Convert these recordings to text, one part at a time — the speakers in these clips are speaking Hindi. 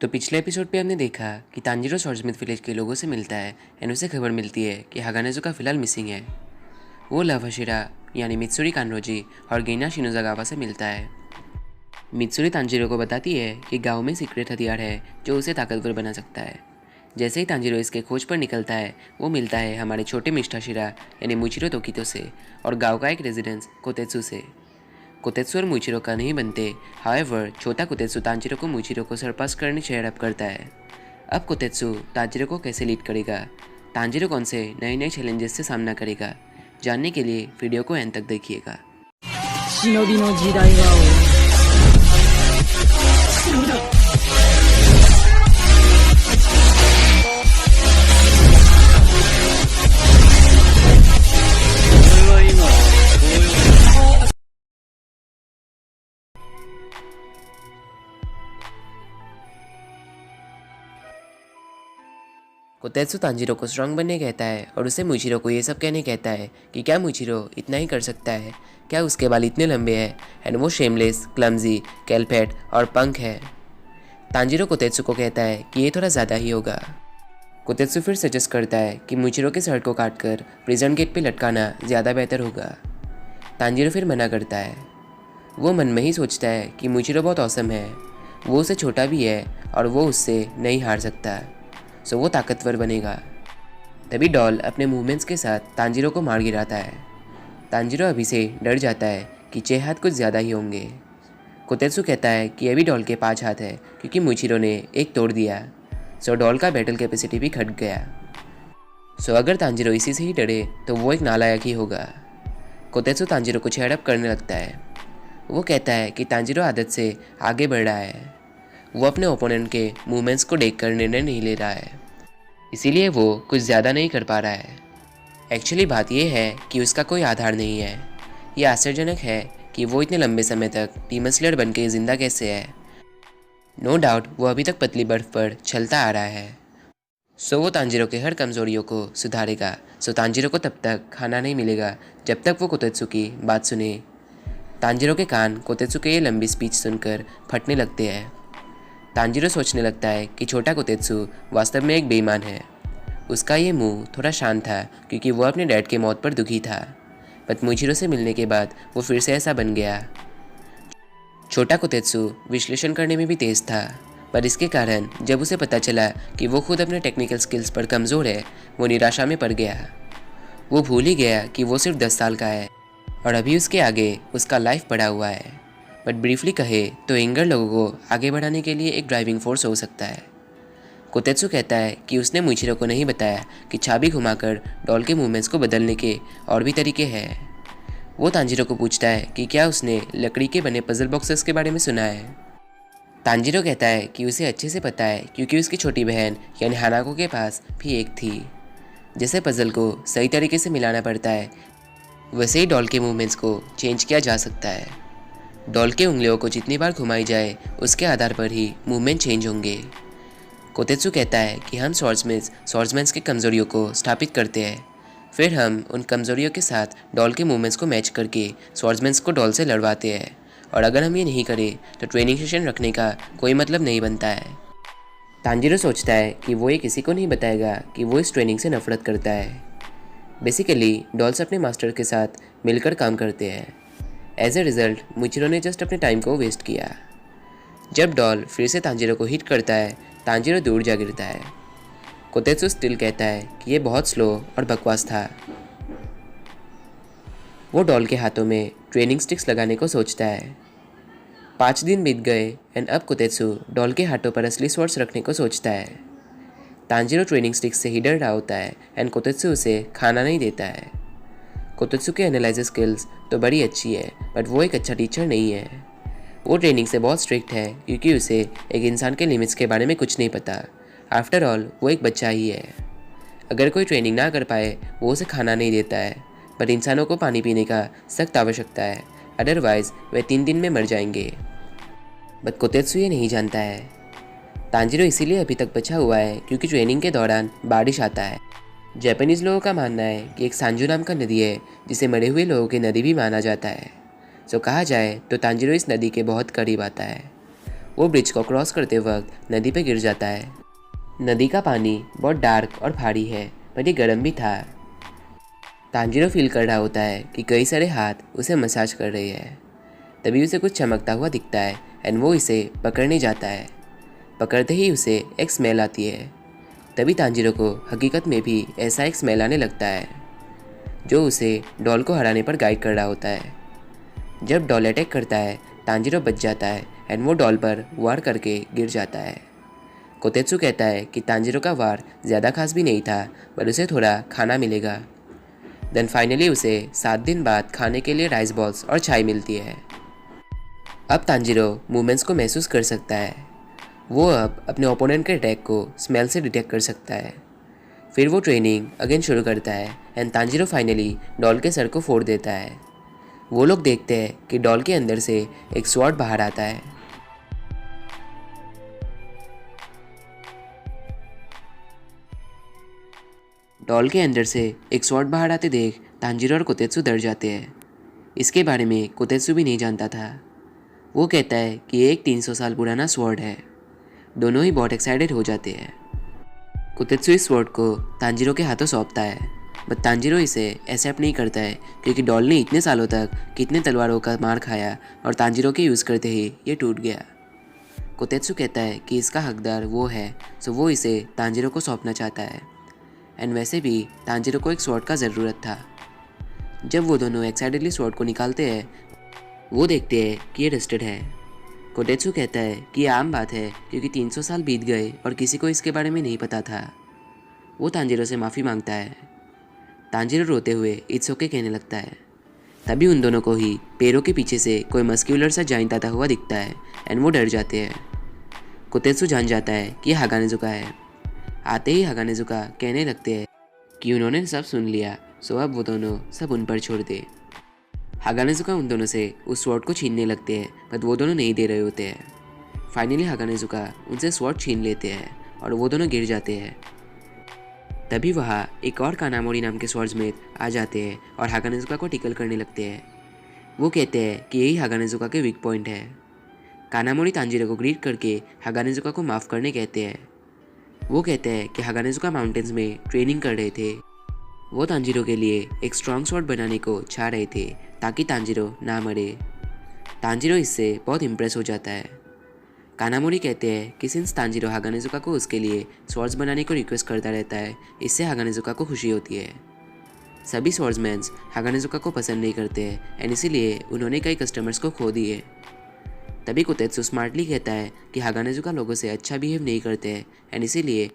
तो पिछले एपिसोड पे हमने देखा कि तांजीरो सॉर्ड्समिथ विलेज के लोगों से मिलता है एंड उसे खबर मिलती है कि हागानेज़ुका फ़िलहाल मिसिंग है। वो लव हशिरा यानी मित्सुरी कानरोजी और गिना शिनोज़ागावा से मिलता है। मित्सुरी तांजीरो को बताती है कि गांव में सीक्रेट हथियार है जो उसे ताकतवर बना सकता है। जैसे ही तांजीरो इसके खोज पर निकलता है वो मिलता है हमारे छोटे मिस्टर शिरा यानी मुचिरो तोकितो से और गाँव का एक रेजिडेंस कोतेत्सु से। कोतेत्सु और मुइचिरो का नहीं बनते। हाउएवर छोटा कोतेत्सु तांजीरो को मुइचिरो को सरपास करने चेयर अप करता है। अब कोतेत्सु तांजीरो को कैसे लीड करेगा, तांजीरो कौन से नए नए चैलेंजेस से सामना करेगा, जानने के लिए वीडियो को एंड तक देखिएगा। 忍びの時代は終わる。俺は今動揺。 कोतेत्सु तांजीरो को स्ट्रांग बनने कहता है और उसे मुइचिरो को ये सब कहने कहता है कि क्या मुइचिरो इतना ही कर सकता है, क्या उसके बाल इतने लंबे हैं एंड वो शेमलेस, क्लमजी, कैलपेट और पंक है। तांजीरो कोतेत्सु को कहता है कि ये थोड़ा ज़्यादा ही होगा। कोतेत्सु फिर सजेस्ट करता है कि मुइचिरो के सर को काटकर प्रिजन गेट पे लटकाना ज़्यादा बेहतर होगा। तांजीरो फिर मना करता है। वो मन में ही सोचता है कि मुइचिरो बहुत औसम है, वो उससे छोटा भी है और वो उससे नहीं हार सकता, सो वो ताकतवर बनेगा। तभी डॉल अपने मूवमेंट्स के साथ तांजीरो को मार गिराता है। तांजीरो अभी से डर जाता है कि 6 हाथ कुछ ज़्यादा ही होंगे। कोतेत्सु कहता है कि अभी डॉल के 5 हाथ है क्योंकि मुइचिरो ने एक तोड़ दिया, सो डॉल का बैटल कैपेसिटी भी घट गया। सो अगर तांजीरो इसी से ही डरे तो वो एक नालायक ही होगा। कोतेत्सु तांजीरो को छेड़अप करने लगता है। वो कहता है कि तांजीरो आदत से आगे बढ़ रहा है, वो अपने ओपोनेंट के मूवमेंट्स को देखकर निर्णय नहीं ले रहा है, इसीलिए वो कुछ ज़्यादा नहीं कर पा रहा है। एक्चुअली बात यह है कि उसका कोई आधार नहीं है। ये आश्चर्यजनक है कि वो इतने लंबे समय तक डीमन स्लेयर बन के ज़िंदा कैसे है। नो डाउट वो अभी तक पतली बर्फ़ पर चलता आ रहा है। सो वो तांजीरो के हर कमज़ोरियों को सुधारेगा। सो तांजीरो को तब तक खाना नहीं मिलेगा जब तक वो कोतेत्सु की बात सुने। तांजीरो के कान कोतेत्सु के ये लंबी स्पीच सुनकर फटने लगते हैं। तांजीरो सोचने लगता है कि छोटा कोतेत्सु वास्तव में एक बेईमान है। उसका ये मुंह थोड़ा शांत था क्योंकि वो अपने डैड के मौत पर दुखी था, बट मुइचिरो से मिलने के बाद वो फिर से ऐसा बन गया। छोटा कोतेत्सु विश्लेषण करने में भी तेज़ था, पर इसके कारण जब उसे पता चला कि वो खुद अपने टेक्निकल स्किल्स पर कमज़ोर है, वो निराशा में पड़ गया। वो भूल ही गया कि वो सिर्फ 10 साल का है और अभी उसके आगे उसका लाइफ पड़ा हुआ है। बट ब्रीफली कहे तो एंगर लोगों को आगे बढ़ाने के लिए एक ड्राइविंग फोर्स हो सकता है। कोतेत्सु कहता है कि उसने मुइचिरो को नहीं बताया कि चाबी घुमाकर डॉल के मूवमेंट्स को बदलने के और भी तरीके हैं। वो तांजीरो को पूछता है कि क्या उसने लकड़ी के बने पजल बॉक्सेस के बारे में सुना है। तांजीरो कहता है कि उसे अच्छे से पता है क्योंकि उसकी छोटी बहन यानी हानाको के पास भी एक थी। जैसे पजल को सही तरीके से मिलाना पड़ता है, वैसे ही डॉल के मूवमेंट्स को चेंज किया जा सकता है। डॉल के उंगलियों को जितनी बार घुमाई जाए उसके आधार पर ही मूवमेंट चेंज होंगे। कोतेत्सु कहता है कि हम सॉर्ड्समैन्स की कमज़ोरियों को स्थापित करते हैं, फिर हम उन कमज़ोरियों के साथ डॉल के मूवमेंट्स को मैच करके सॉर्ड्समैन्स को डॉल से लड़वाते हैं, और अगर हम ये नहीं करें तो ट्रेनिंग सेशन रखने का कोई मतलब नहीं बनता है। तांजीरो सोचता है कि वो ये किसी को नहीं बताएगा कि वो इस ट्रेनिंग से नफरत करता है। बेसिकली डॉल्स अपने मास्टर के साथ मिलकर काम करते हैं। एज ए रिज़ल्ट मुइचिरो ने जस्ट अपने टाइम को वेस्ट किया। जब डॉल फिर से तांजीरो को हिट करता है, तांजीरो दूर जा गिरता है। कोतेत्सु स्टिल कहता है कि ये बहुत स्लो और बकवास था। वो डॉल के हाथों में ट्रेनिंग स्टिक्स लगाने को सोचता है। 5 दिन बीत गए एंड अब कोतेत्सु डॉल के हाथों पर असली स्वॉर्ड्स रखने को सोचता है। तांजीरो ट्रेनिंग स्टिक्स से ही डर रहा होता है एंड कोतेत्सु उसे खाना नहीं देता है। कोतेत्सु की एनालाइसिस स्किल्स तो बड़ी अच्छी है, बट वो एक अच्छा टीचर नहीं है। वो ट्रेनिंग से बहुत स्ट्रिक्ट है क्योंकि उसे एक इंसान के लिमिट्स के बारे में कुछ नहीं पता। आफ्टर ऑल वो एक बच्चा ही है। अगर कोई ट्रेनिंग ना कर पाए वो उसे खाना नहीं देता है, बट इंसानों को पानी पीने का सख्त आवश्यकता है, अदरवाइज वे 3 दिन में मर जाएंगे। बट कोतेत्सु ये नहीं जानता है। तांजीरो इसीलिए अभी तक बचा हुआ है क्योंकि ट्रेनिंग के दौरान बारिश आता है। जापानीज़ लोगों का मानना है कि एक सांजू नाम का नदी है जिसे मरे हुए लोगों की नदी भी माना जाता है। सो कहा जाए तो तांजीरो इस नदी के बहुत करीब आता है। वो ब्रिज को क्रॉस करते वक्त नदी पे गिर जाता है। नदी का पानी बहुत डार्क और भारी है, पर ये गर्म भी था। तांजीरो फील कर रहा होता है कि कई सारे हाथ उसे मसाज कर रहे हैं। तभी उसे कुछ चमकता हुआ दिखता है एंड वो इसे पकड़ने जाता है। पकड़ते ही उसे एक स्मेल आती है। तभी तांजीरो को हकीकत में भी ऐसा एक स्मेल आने लगता है जो उसे डॉल को हराने पर गाइड कर रहा होता है। जब डॉल अटैक करता है, तांजीरो बच जाता है एंड वो डॉल पर वार करके गिर जाता है। कोतेत्सु कहता है कि तांजीरो का वार ज़्यादा खास भी नहीं था, पर उसे थोड़ा खाना मिलेगा। देन फाइनली उसे 7 दिन बाद खाने के लिए राइस बॉल्स और चाय मिलती है। अब तांजीरो मूवमेंट्स को महसूस कर सकता है। वो अब अपने ओपोनेंट के अटैक को स्मेल से डिटेक्ट कर सकता है। फिर वो ट्रेनिंग अगेन शुरू करता है एंड तांजीरो फाइनली डॉल के सर को फोड़ देता है। वो लोग देखते हैं कि डॉल के अंदर से एक स्वॉर्ड बाहर आता है। डॉल के अंदर से एक स्वॉर्ड बाहर आते देख तांजीरो और कोतेत्सु डर जाते हैं। इसके बारे में कोतेत्सु भी नहीं जानता था। वो कहता है कि एक 300 साल पुराना स्वॉर्ड है। दोनों ही बहुत एक्साइटेड हो जाते हैं। कोतेत्सु इस स्वॉर्ड को तांजीरो के हाथों सौंपता है, बट तांजीरो इसे एक्सेप्ट नहीं करता है क्योंकि डॉल ने इतने सालों तक कितने तलवारों का मार खाया और तांजीरो के यूज़ करते ही ये टूट गया। कोतेत्सु कहता है कि इसका हकदार वो है, सो वो इसे तांजीरो को सौंपना चाहता है। एंड वैसे भी तांजीरो को एक स्वॉर्ड का ज़रूरत था। जब वो दोनों एक्साइटेडली स्वॉर्ड को निकालते हैं, वो देखते हैं कि ये रस्टेड है। कोतेत्सु कहता है कि ये आम बात है क्योंकि 300 साल बीत गए और किसी को इसके बारे में नहीं पता था। वो तांजीरो से माफ़ी मांगता है। तांजीरो रोते हुए इट्स ओके कहने लगता है। तभी उन दोनों को ही पैरों के पीछे से कोई मस्क्यूलर सा जाइंट आता हुआ दिखता है एंड वो डर जाते हैं। कोतेत्सु जान जाता है कि ये हागानेजुका है। आते ही हागानेजुका कहने लगते हैं कि उन्होंने सब सुन लिया, सो अब वो दोनों सब उन पर छोड़ दे। हागानेजुका उन दोनों से उस स्वॉर्ड को छीनने लगते हैं, पर वो दोनों नहीं दे रहे होते हैं। फाइनली हागानेजुका उनसे स्वॉर्ड छीन लेते हैं और वो दोनों गिर जाते हैं। तभी वहाँ एक और कानामोरी नाम के स्वॉर्ड्समैन आ जाते हैं और हागानेजुका को टिकल करने लगते हैं। वो कहते हैं कि यही हागानेजुका के वीक पॉइंट है। कानामोरी तांजीरो को ग्रीट करके हागानेजुका को माफ़ करने कहते हैं। वो कहते हैं कि हागानेजुका माउंटेन्स में ट्रेनिंग कर रहे थे। वो तांजीरो के लिए एक स्ट्रॉन्ग स्वॉर्ड बनाने को चाह रहे थे ताकि तांजीरो ना मरे। तांजीरो इससे बहुत इम्प्रेस हो जाता है। कानामोरी कहते हैं कि सिंस तांजीरो हागानेजुका को उसके लिए स्वॉर्ड्स बनाने को रिक्वेस्ट करता रहता है, इससे हागानेजुका को खुशी होती है। सभी स्वॉर्ड्समैन्स हागानेजुका को पसंद नहीं करते हैं एंड इसीलिए उन्होंने कई कस्टमर्स को खो दिए। तभी कोतेत्सु स्मार्टली कहता है कि हागानेजुका लोगों से अच्छा बिहेव नहीं करते हैं एंड इसीलिए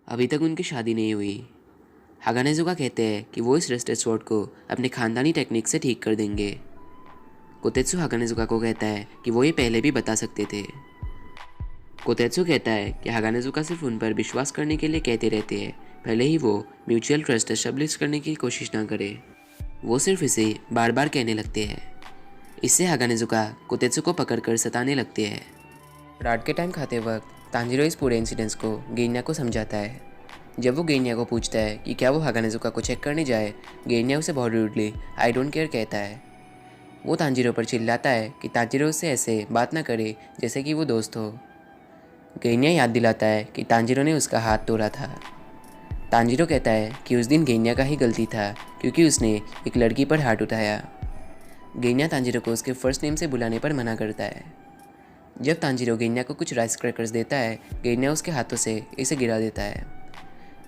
अभी तक उनकी शादी नहीं हुई। हागानेजुका कहते हैं कि वो इस रस्टेड स्वॉर्ड को अपने खानदानी टेक्निक से ठीक कर देंगे। कोतेत्सु हागानेजुका को कहता है कि वो ये पहले भी बता सकते थे। कोतेत्सु कहता है कि हागानेजुका सिर्फ उन पर विश्वास करने के लिए कहते रहते हैं, भले ही वो म्यूचुअल ट्रस्ट एस्टेब्लिश करने की कोशिश ना करे। वो सिर्फ इसे बार बार कहने लगते हैं। इससे हागानेजुका कोतेत्सु को पकड़कर सताने लगते हैं। रात के टाइम खाते वक्त तांजीरो इस पूरे इंसिडेंट्स को गेन्या को समझाता है। जब वो गेन्या को पूछता है कि क्या वो हागानेजुका को चेक करने जाए, गेन्या उसे बहुत रूडली आई डोंट केयर कहता है। वो तांजीरो पर चिल्लाता है कि तांजीरो उससे ऐसे बात ना करे जैसे कि वो दोस्त हो। गेन्या याद दिलाता है कि तांजीरो ने उसका हाथ तोड़ा था। तांजीरो कहता है कि उस दिन गेन्या का ही गलती था क्योंकि उसने एक लड़की पर हाथ उठाया। गेन्या तांजीरो को उसके फर्स्ट नेम से बुलाने पर मना करता है। जब तांजीरो गेन्या को कुछ राइस क्रैकर्स देता है, गेन्या उसके हाथों से इसे गिरा देता है।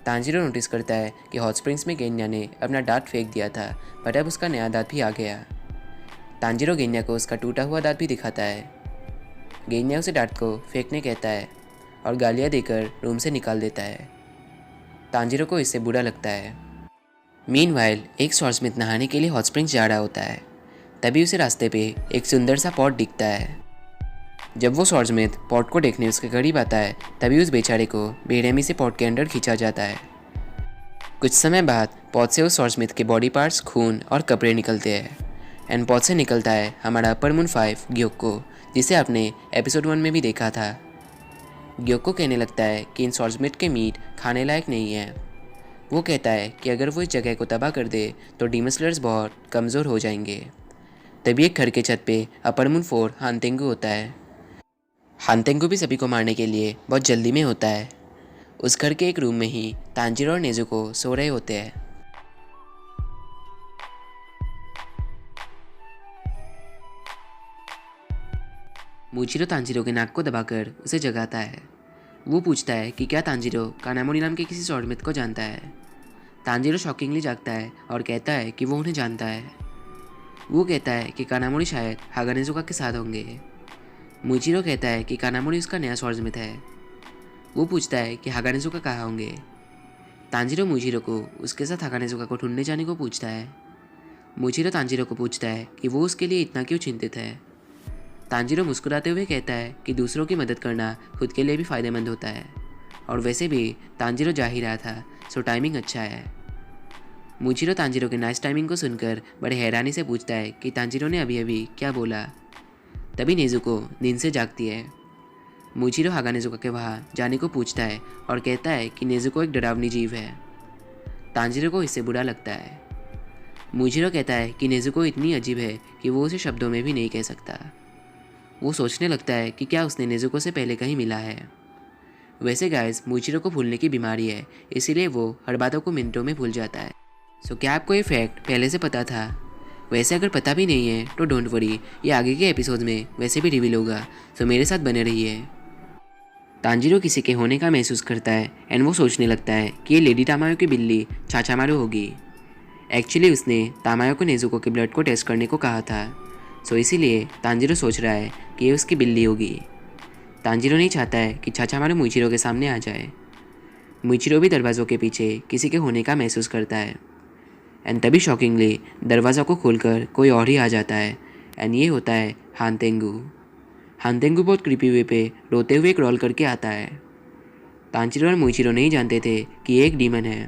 तांजीरो नोटिस करता है कि हॉट स्प्रिंग्स में गेन्या ने अपना दांत फेंक दिया था, पर अब उसका नया दांत भी आ गया। तांजीरो गेन्या को उसका टूटा हुआ दांत भी दिखाता है। गेन्या उसे दांत को फेंकने कहता है और गालियाँ देकर रूम से निकाल देता है। तांजीरो को इससे बुरा लगता है। मीनवाइल एक स्वॉर्ड्समैन नहाने के लिए हॉट स्प्रिंग्स जा रहा होता है। तभी उसे रास्ते पे एक सुंदर सा पॉट दिखता है। जब वो स्वॉर्ड्समैन पॉट को देखने उसके करीब आता है, तभी उस बेचारे को बेरहमी से पॉट के अंदर खींचा जाता है। कुछ समय बाद पॉट से उस स्वॉर्ड्समैन के बॉडी पार्ट्स, खून और कपड़े निकलते हैं एंड पॉट से निकलता है हमारा अपर मून 5 ग्योक्को, जिसे आपने एपिसोड 1 में भी देखा था। ग्योक्को कहने लगता है कि इन स्वॉर्ड्समैन के मीट खाने लायक नहीं है। वो कहता है कि अगर वो इस जगह को तबाह कर दे तो डीमन स्लेयर्स बहुत कमज़ोर हो जाएंगे। तभी एक घर के छत पे अपर मून 4 हानतेंगु होता है। हानतेंगु भी सभी को मारने के लिए बहुत जल्दी में होता है। उस घर के एक रूम में ही तांजीरो और नेजुको सो रहे होते हैं। मूचिरो तांजीरो के नाक को दबाकर उसे जगाता है। वो पूछता है कि क्या तांजीरो कानामोरी नाम के किसी शॉर्टमिथ को जानता है। तांजीरो शॉकिंगली जागता है और कहता है कि वो उन्हें जानता है। वो कहता है कि कानामोरी शायद हागानेजुका के साथ होंगे। मूचिरो कहता है कि कानामोरी उसका नया शॉर्टमिथ है। वो पूछता है कि हागानेजुका कहाँ होंगे। तांजीरो मूचिरो को उसके साथ हागानेजुका को ढूंढने जाने को पूछता है। मूचिरो तांजीरो को पूछता है कि वो उसके लिए इतना क्यों चिंतित है। तांजीरो मुस्कुराते हुए कहता है कि दूसरों की मदद करना खुद के लिए भी फ़ायदेमंद होता है, और वैसे भी तांजीरो जा ही रहा था, सो टाइमिंग अच्छा है। मूचिरो तांजीरो के नाइस टाइमिंग को सुनकर बड़े हैरानी से पूछता है कि तांजीरो ने अभी अभी क्या बोला। तभी नेजुको नींद से जागती है। मूचिरो हागानेजुका के वहाँ जाने को पूछता है और कहता है कि नेजुको एक डरावनी जीव है। तांजीरो को इससे बुरा लगता है। मूचिरो कहता है कि नेजुको इतनी अजीब है कि वो उसे शब्दों में भी नहीं कह सकता। वो सोचने लगता है कि क्या उसने नेजुको से पहले कहीं मिला है। वैसे गाइस, मूचिरो को भूलने की बीमारी है, इसीलिए वो हर बातों को मिनटों में भूल जाता है। सो क्या आपको ये फैक्ट पहले से पता था? वैसे अगर पता भी नहीं है तो डोंट वरी, ये आगे के एपिसोड में वैसे भी रिवील होगा, सो मेरे साथ बने रहिए। तांजीरो किसी के होने का महसूस करता है एंड वो सोचने लगता है कि ये लेडी तामायो की बिल्ली चाचामारू होगी। एक्चुअली उसने तामायो को नेजुको के ब्लड को टेस्ट करने को कहा था, सो इसीलिए तांजीरो सोच रहा है कि ये उसकी बिल्ली होगी। तांजीरो नहीं चाहता है कि चाचामारू मूचिरो के सामने आ जाए। मूचिरो भी दरवाज़ों के पीछे किसी के होने का महसूस करता है एंड तभी शॉकिंगली दरवाज़ा को खोलकर कोई और ही आ जाता है एंड ये होता है हानतेंगु। हानतेंगु बहुत क्रीपी वे पे रोते हुए क्रॉल करके आता है। तांजीरो और मूचिरो नहीं जानते थे कि ये एक डीमन है।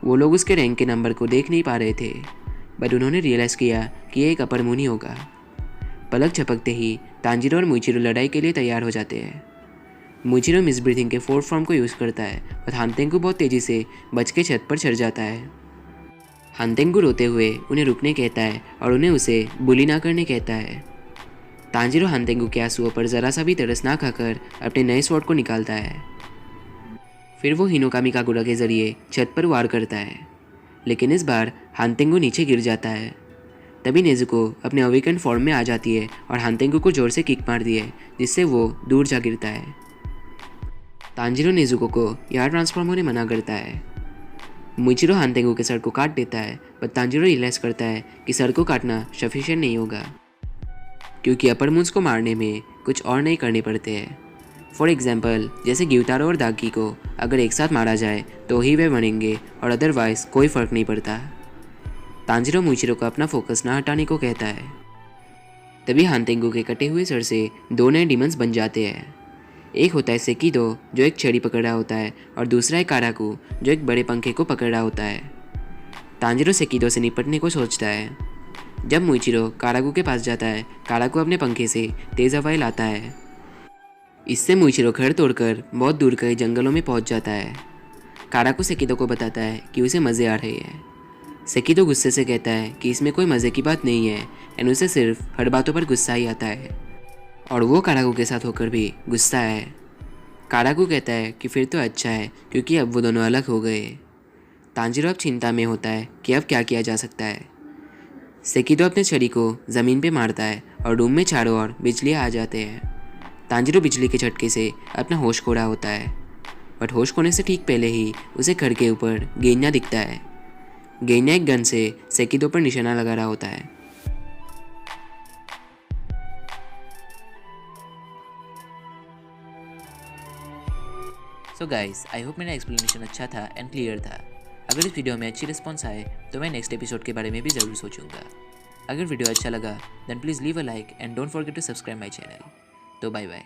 वो लोग उसके रैंक के नंबर को देख नहीं पा रहे थे, बट उन्होंने रियलाइज़ किया कि ये एक अपर मुनि होगा। पलक झपकते ही तांजीरो और मूचिरो लड़ाई के लिए तैयार हो जाते हैं। मूचिरो मिस ब्रीथिंग के 4th फॉर्म को यूज़ करता है और हानतेंगु बहुत तेज़ी से बच के छत पर चढ़ जाता है। हानतेंगु रोते हुए उन्हें रुकने कहता है और उन्हें उसे बुली ना करने कहता है। तांजीरो हानतेंगु के आंसुओं पर ज़रा सा भी तरस ना खाकर अपने नए स्वॉर्ड को निकालता है। फिर वो हिनोकामी कागुरा के ज़रिए छत पर वार करता है, लेकिन इस बार हानतेंगु नीचे गिर जाता है। तभी नेजुको अपने अवेकन फॉर्म में आ जाती है और हानतेंगु को जोर से किक मारती है, जिससे वो दूर जा गिरता है। तांजीरो नेजुको को यहाँ ट्रांसफॉर्म होने मना करता है। मूचिरो हानतेंगु के सर को काट देता है, पर तांजीरो रियलाइज़ करता है कि सर को काटना सफिशिएंट नहीं होगा, क्योंकि अपर मून्स को मारने में कुछ और नहीं करने पड़ते हैं। फॉर एग्जाम्पल, जैसे ग्यूतारो और दागी को अगर एक साथ मारा जाए तो ही वे बनेंगे और अदरवाइज कोई फ़र्क नहीं पड़ता। तांजीरो मूचिरो को अपना फोकस ना हटाने को कहता है। तभी हानतेंगु के कटे हुए सर से 2 नए डिमंस बन जाते हैं। एक होता है सेकिदो, जो एक छड़ी पकड़ रहा होता है, और दूसरा है काराकू, जो एक बड़े पंखे को पकड़ रहा होता है। तांजीरो सेकिदो से निपटने को सोचता है। जब मूचिरो काराकू के पास जाता है, काराकू अपने पंखे से तेज़ हवाएं लाता है। इससे मूचिरो घर तोड़कर बहुत दूर कई जंगलों में पहुंच जाता है। काराकू सेकिदो को बताता है कि उसे मज़े आ रहे हैं। सेकिदो गुस्से से कहता है कि इसमें कोई मज़े की बात नहीं है एंड उसे सिर्फ हर बातों पर गुस्सा ही आता है, और वो काराकू के साथ होकर भी गुस्सा है। काराकू कहता है कि फिर तो अच्छा है, क्योंकि अब वो दोनों अलग हो गए। तांजीरो अब चिंता में होता है कि अब क्या किया जा सकता है। सेकिदो अपने छड़ी को ज़मीन पे मारता है और रूम में चारों ओर बिजलियाँ आ जाते हैं। तांजीरो बिजली के झटके से अपना होश खो रहा होता है, बट होश खोने से ठीक पहले ही उसे घर के ऊपर गेन्या दिखता है। गेन्या एक गन से सेकिदो पर निशाना लगा रहा होता है। सो गाइस, आई होप मेरा एक्सप्लेनेशन अच्छा था एंड क्लियर था। अगर इस वीडियो में अच्छी रिस्पॉन्स आए तो मैं नेक्स्ट एपिसोड के बारे में भी ज़रूर सोचूंगा। अगर वीडियो अच्छा लगा then please leave a like and don't forget to subscribe my channel. तो बाय बाय।